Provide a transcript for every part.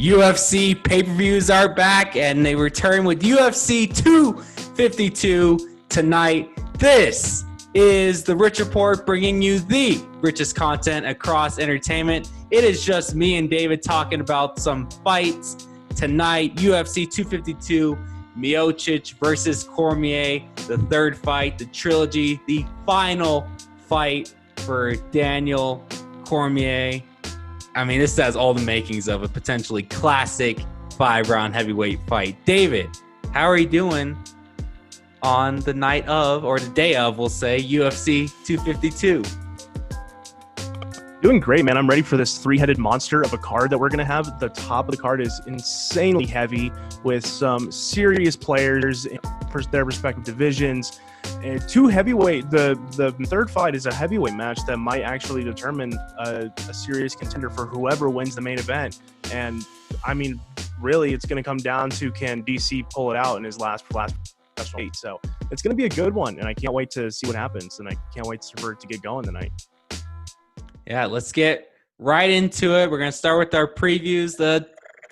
UFC pay-per-views are back, and they return with UFC 252 tonight. This is the Rich Report, bringing you the richest content across entertainment. It is just me and David talking about some fights tonight. UFC 252, Miocic versus Cormier, the third fight, the trilogy, the final fight for Daniel Cormier. I mean, this has all the makings of a potentially classic 5-round heavyweight fight. David, how are you doing on the night of, or the day of, we'll say, UFC 252? Doing great, man. I'm ready for this three-headed monster of a card that we're going to have. The top of the card is insanely heavy with some serious players in their respective divisions. And two heavyweight, the third fight is a heavyweight match that might actually determine a serious contender for whoever wins the main event. And I mean, really, it's going to come down to, can DC pull it out in his last professional fight? So it's going to be a good one, and I can't wait to see what happens. And I can't wait for it to get going tonight. Yeah, let's get right into it. We're going to start with our previews. The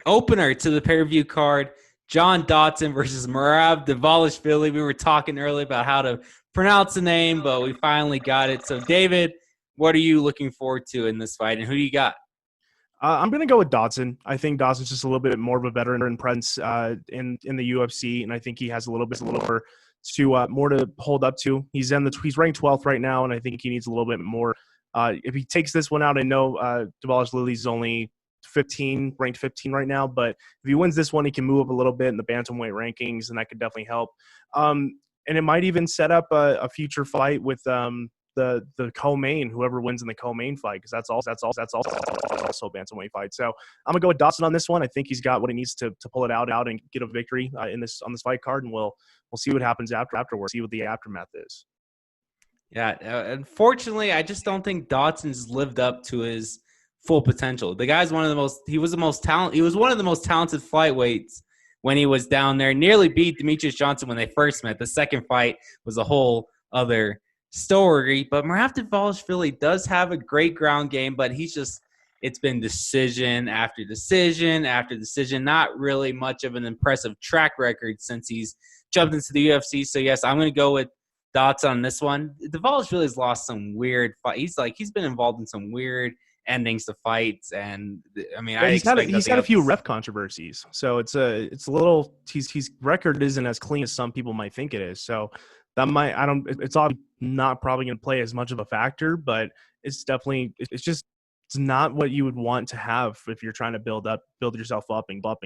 opener to the pay-per-view card, John Dodson versus Morav Philly. We were talking earlier about how to pronounce the name, but we finally got it. So, David, what are you looking forward to in this fight, and who do you got? I'm going to go with Dodson. I think Dodson's just a little bit more of a veteran presence in the UFC, and I think he has a little more to hold up to. He's ranked 12th right now, and I think he needs a little bit more. If he takes this one out, I know Vales Lily's only ranked 15 right now, but if he wins this one, he can move up a little bit in the bantamweight rankings, and that could definitely help. And it might even set up a future fight with the co-main, whoever wins in the co-main fight, because that's also a bantamweight fight. So I'm gonna go with Dodson on this one. I think he's got what he needs to pull it out and get a victory on this fight card, and we'll see what happens afterwards. See what the aftermath is. Yeah, unfortunately, I just don't think Dodson's lived up to his full potential. The guy's one of the most talented flyweights when he was down there. Nearly beat Demetrius Johnson when they first met. The second fight was a whole other story. But Morav Philly does have a great ground game, but it's been decision after decision after decision. Not really much of an impressive track record since he's jumped into the UFC. So yes, I'm going to go with Dodson on this one. Philly has lost some weird fight. He's been involved in some weird endings to fights, and I mean, he's got a few ref controversies. So it's a little. His record isn't as clean as some people might think it is. So that might it's not probably going to play as much of a factor, but it's definitely it's not what you would want to have if you're trying to build yourself up in the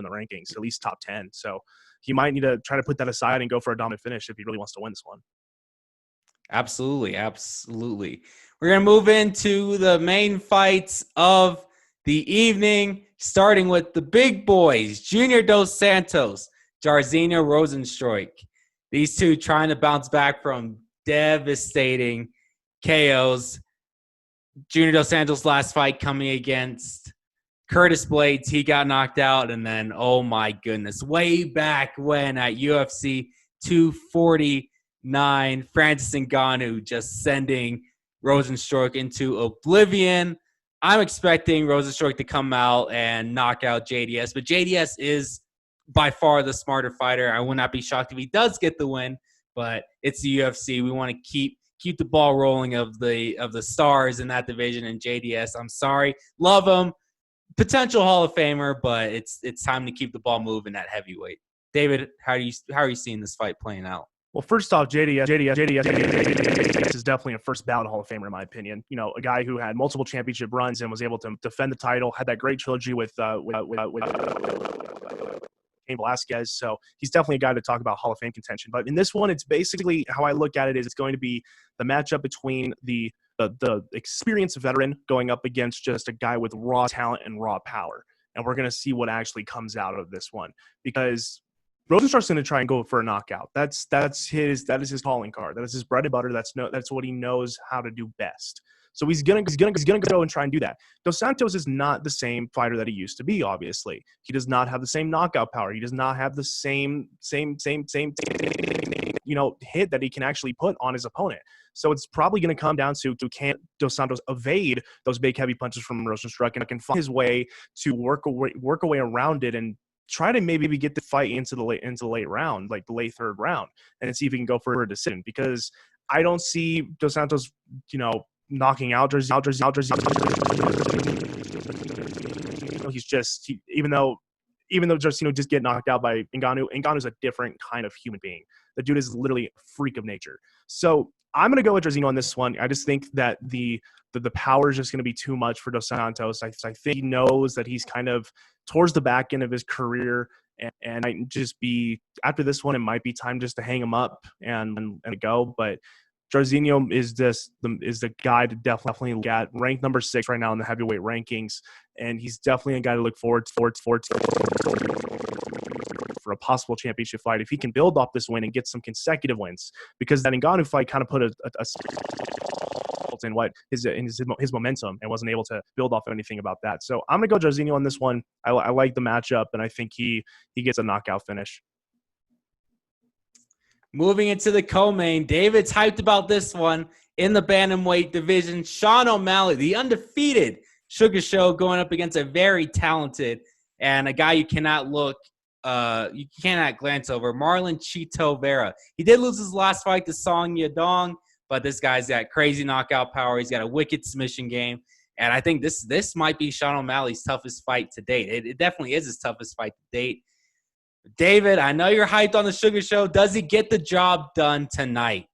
rankings, at least top 10. So he might need to try to put that aside and go for a dominant finish if he really wants to win this one. Absolutely. We're going to move into the main fights of the evening, starting with the big boys, Junior Dos Santos, Jaroslav Rozenstruik. These two trying to bounce back from devastating KOs. Junior Dos Santos' last fight coming against Curtis Blades, he got knocked out, and then, oh my goodness, way back when at UFC 249, Francis Ngannou just sending Rozenstruik into oblivion. I'm expecting Rozenstruik to come out and knock out JDS, but JDS is by far the smarter fighter. I would not be shocked if he does get the win, but it's the UFC. We want to keep the ball rolling of the stars in that division, and JDS, I'm sorry, love him. Potential Hall of Famer, but it's time to keep the ball moving at heavyweight. David, how are you seeing this fight playing out? Well, first off, JDS is definitely a first ballot Hall of Famer in my opinion. You know, a guy who had multiple championship runs and was able to defend the title, had that great trilogy with Cain Velasquez. So he's definitely a guy to talk about Hall of Fame contention. But in this one, it's basically how I look at it is it's going to be the matchup between the experienced veteran going up against just a guy with raw talent and raw power. And we're going to see what actually comes out of this one, because Rozenstruik's going to try and go for a knockout. That is his calling card. That is his bread and butter. That's what he knows how to do best. So he's gonna go and try and do that. Dos Santos is not the same fighter that he used to be. Obviously, he does not have the same knockout power. He does not have the same hit that he can actually put on his opponent. So it's probably going to come down to can Dos Santos evade those big heavy punches from Rozenstruik and can find his way to work away around it and try to maybe get the fight into the late round, like the late third round, and see if he can go for a decision. Because I don't see Dos Santos, knocking out Jersey. Even though Jairzinho just get knocked out by Ngannou's a different kind of human being. The dude is literally a freak of nature. So I'm going to go with Jairzinho on this one. I just think that the power is just going to be too much for Dos Santos. I think he knows that he's kind of towards the back end of his career, and might just be after this one, it might be time just to hang him up and go. But Jairzinho is the guy to definitely look at, ranked number 6 right now in the heavyweight rankings, and he's definitely a guy to look forward for a possible championship fight if he can build off this win and get some consecutive wins. Because that Ngannou fight kind of put a in what his momentum and wasn't able to build off anything about that. So I'm gonna go Jairzinho on this one. I like the matchup, and I think he gets a knockout finish. Moving into the co-main, David's hyped about this one in the bantamweight division. Sean O'Malley, the undefeated Sugar Show, going up against a very talented and a guy you cannot glance over, Marlon Chito Vera. He did lose his last fight to Song Yadong, but this guy's got crazy knockout power. He's got a wicked submission game, and I think this might be Sean O'Malley's toughest fight to date. It definitely is his toughest fight to date. David, I know you're hyped on the Sugar Show. Does he get the job done tonight?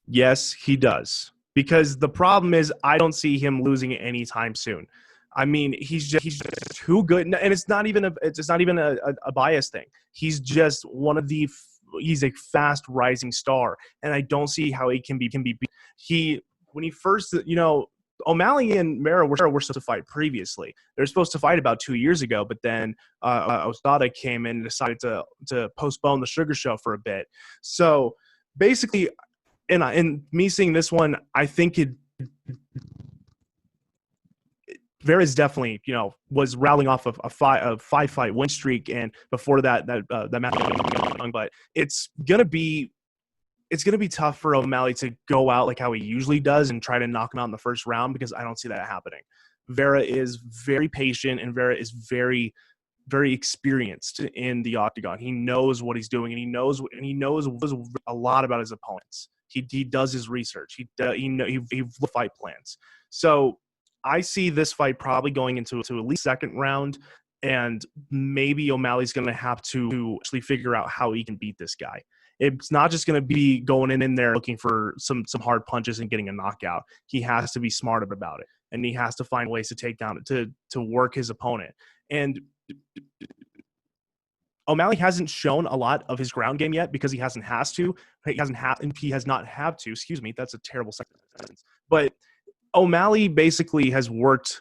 Yes, he does. Because the problem is I don't see him losing anytime soon. I mean, he's just too good, and it's not even a bias thing. He's just he's a fast rising star, and I don't see how he can be beat. When he first, O'Malley and Vera were supposed to fight previously. They were supposed to fight about 2 years ago, but then Ostada came in and decided to postpone the Sugar Show for a bit. So basically, in me seeing this one, I think Vera's definitely, was rattling off of a 5-fight win streak, and before that match, but it's gonna be tough for O'Malley to go out like how he usually does and try to knock him out in the first round, because I don't see that happening. Vera is very patient, and Vera is very, very experienced in the octagon. He knows what he's doing, and he knows a lot about his opponents. He does his research. He fight plans. So I see this fight probably going into at least second round, and maybe O'Malley's going to have to actually figure out how he can beat this guy. It's not just going to be going in there looking for some hard punches and getting a knockout. He has to be smart about it, and he has to find ways to take down to work his opponent. And O'Malley hasn't shown a lot of his ground game yet because he has not had to. Excuse me, that's a terrible sentence. But O'Malley basically has worked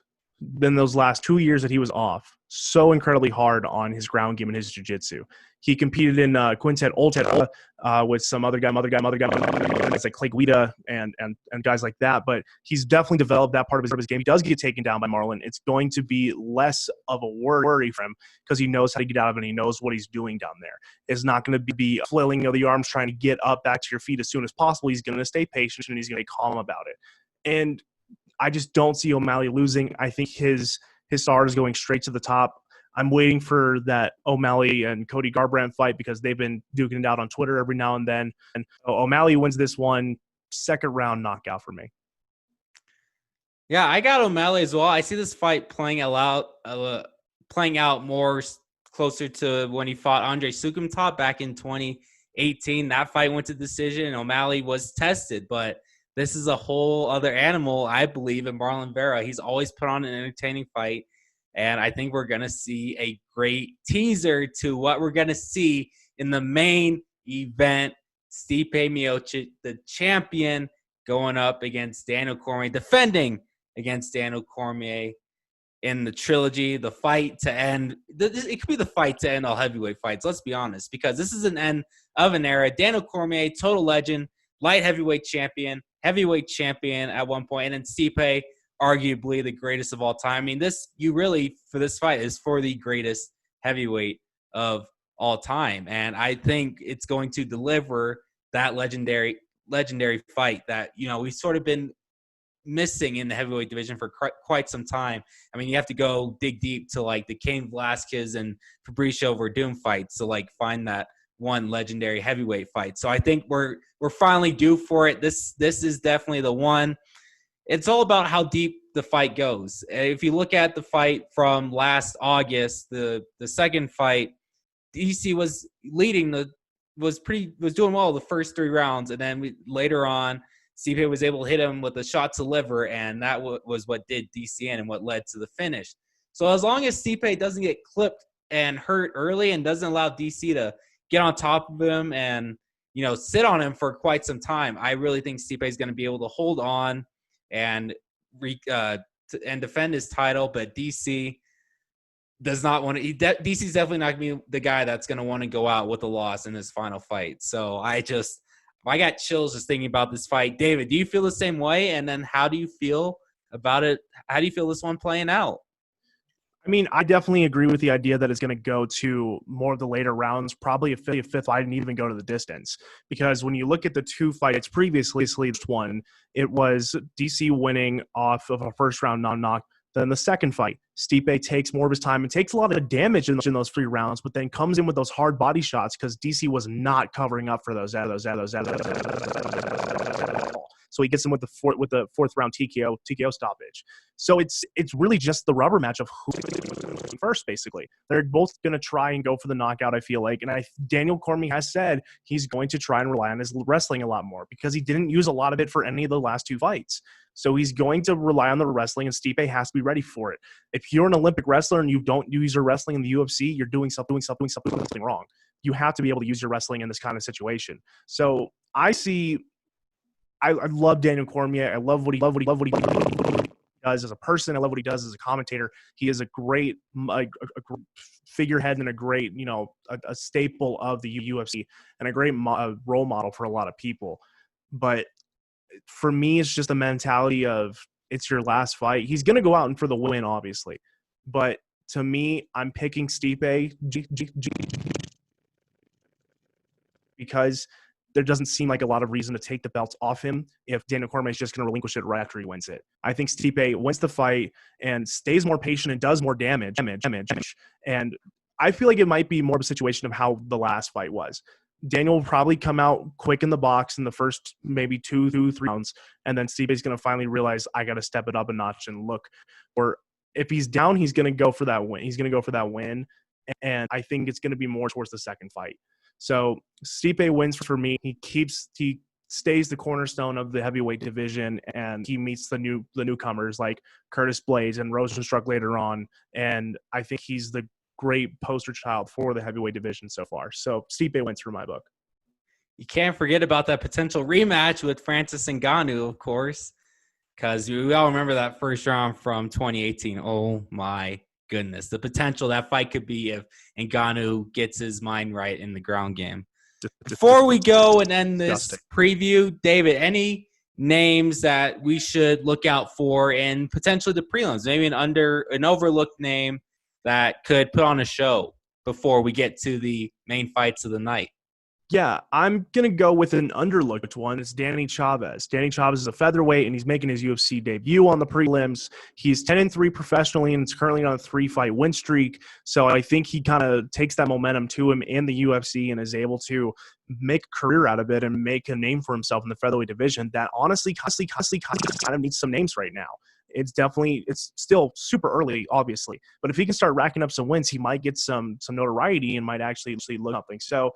in those last 2 years that he was off so incredibly hard on his ground game and his jiu-jitsu. He competed in Quintet Ultra with some other guys like Clay Guida and guys like that. But he's definitely developed that part of his game. He does get taken down by Marlon. It's going to be less of a worry for him because he knows how to get out of it and he knows what he's doing down there. It's not going to be flailing of the arms trying to get up back to your feet as soon as possible. He's going to stay patient and he's going to be calm about it. And I just don't see O'Malley losing. I think his star is going straight to the top. I'm waiting for that O'Malley and Cody Garbrandt fight because they've been duking it out on Twitter every now and then. And O'Malley wins this one, second round knockout for me. Yeah, I got O'Malley as well. I see this fight playing out more closer to when he fought Andre Sukumtop back in 2018. That fight went to decision, and O'Malley was tested, but this is a whole other animal, I believe, in Marlon Vera. He's always put on an entertaining fight, and I think we're going to see a great teaser to what we're going to see in the main event. Stipe Miocic, the champion, going up against Daniel Cormier, defending against Daniel Cormier in the trilogy, the fight to end. It could be the fight to end all heavyweight fights, let's be honest, because this is an end of an era. Daniel Cormier, total legend, light heavyweight champion at one point, and then Stipe, arguably the greatest of all time. I mean, for this fight is for the greatest heavyweight of all time, and I think it's going to deliver that legendary fight that, we've sort of been missing in the heavyweight division for quite some time. I mean, you have to go dig deep to like the Cain Velasquez and Fabricio Verdum fights to like find that one legendary heavyweight fight. So I think we're finally due for it. This is definitely the one. It's all about how deep the fight goes. If you look at the fight from last August, the second fight, DC was leading was doing well the first 3 rounds, and then later on, Stipe was able to hit him with a shot to liver, and that was what did DC in and what led to the finish. So as long as Stipe doesn't get clipped and hurt early and doesn't allow DC to get on top of him and, sit on him for quite some time, I really think Stipe is going to be able to hold on and defend his title. But DC does not want to. DC's definitely not going to be the guy that's going to want to go out with a loss in his final fight. So I got chills just thinking about this fight. David, do you feel the same way? And then how do you feel about it? How do you feel this one playing out? I mean, I definitely agree with the idea that it's going to go to more of the later rounds, probably a fifth fight, and even go to the distance. Because when you look at the 2 fights previously, one, it was DC winning off of a first-round non-knock. Then the second fight, Stipe takes more of his time and takes a lot of damage in those 3 rounds, but then comes in with those hard body shots because DC was not covering up for those. So he gets him with the fourth round TKO stoppage. So it's really just the rubber match of who first, basically. They're both going to try and go for the knockout, I feel like. And Daniel Cormier has said he's going to try and rely on his wrestling a lot more because he didn't use a lot of it for any of the last 2 fights. So he's going to rely on the wrestling, and Stipe has to be ready for it. If you're an Olympic wrestler and you don't use your wrestling in the UFC, you're doing something wrong. You have to be able to use your wrestling in this kind of situation. So I love Daniel Cormier. I love what he does as a person. I love what he does as a commentator. He is a great figurehead and a great, a staple of the UFC and a great role model for a lot of people. But for me, it's just a mentality of it's your last fight. He's going to go out and for the win, obviously. But to me, I'm picking Stipe because there doesn't seem like a lot of reason to take the belts off him if Daniel Cormier is just going to relinquish it right after he wins it. I think Stipe wins the fight and stays more patient and does more damage. And I feel like it might be more of a situation of how the last fight was. Daniel will probably come out quick in the box in the first maybe 2-3 rounds, and then Stipe is going to finally realize I got to step it up a notch and look. Or if he's down, he's going to go for that win. He's going to go for that win, and I think it's going to be more towards the second fight. So Stipe wins for me. He stays the cornerstone of the heavyweight division, and he meets the newcomers like Curtis Blades and Rozenstruik later on. And I think he's the great poster child for the heavyweight division so far. So Stipe wins for my book. You can't forget about that potential rematch with Francis Ngannou, of course, because we all remember that first round from 2018. Oh my goodness, the potential that fight could be if Ngannou gets his mind right in the ground game. Before we go and end this preview, David, any names that we should look out for in potentially the prelims? Maybe an overlooked name that could put on a show before we get to the main fights of the night. Yeah, I'm going to go with an underlooked one. It's Danny Chavez. Danny Chavez is a featherweight, and he's making his UFC debut on the prelims. He's 10-3 professionally, and it's currently on a 3-fight win streak. So I think he kind of takes that momentum to him in the UFC and is able to make a career out of it and make a name for himself in the featherweight division that honestly kind of needs some names right now. It's still super early, obviously. But if he can start racking up some wins, he might get some notoriety and might actually look something. So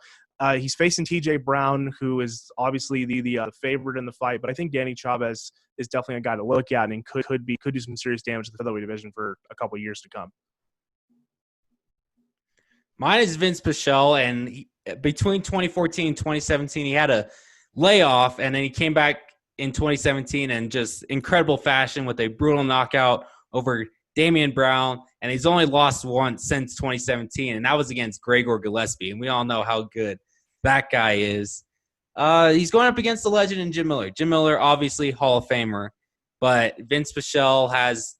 he's facing TJ Brown, who is obviously the favorite in the fight. But I think Danny Chavez is definitely a guy to look at and could do some serious damage to the featherweight division for a couple of years to come. Mine is Vince Pichel, and between 2014 and 2017, he had a layoff, and then he came back in 2017 in just incredible fashion with a brutal knockout over Damian Brown, and he's only lost once since 2017, and that was against Gregor Gillespie, and we all know how good that guy is. He's going up against the legend in Jim Miller. Jim Miller, obviously Hall of Famer, but Vince Pichel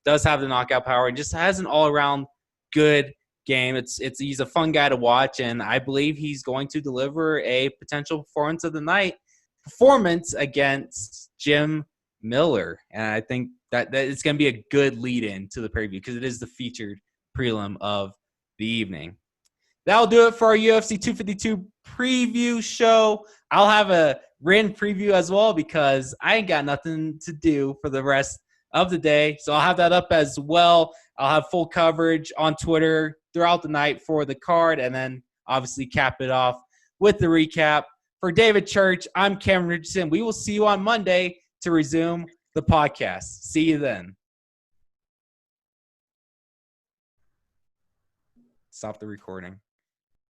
does have the knockout power and just has an all-around good game. He's a fun guy to watch, and I believe he's going to deliver a potential performance of the night performance against Jim Miller. And I think that it's going to be a good lead-in to the preview because it is the featured prelim of the evening. That'll do it for our UFC 252 preview show. I'll have a written preview as well because I ain't got nothing to do for the rest of the day. So I'll have that up as well. I'll have full coverage on Twitter throughout the night for the card and then obviously cap it off with the recap. For David Church, I'm Cameron Richardson. We will see you on Monday to resume the podcast. See you then. Stop the recording.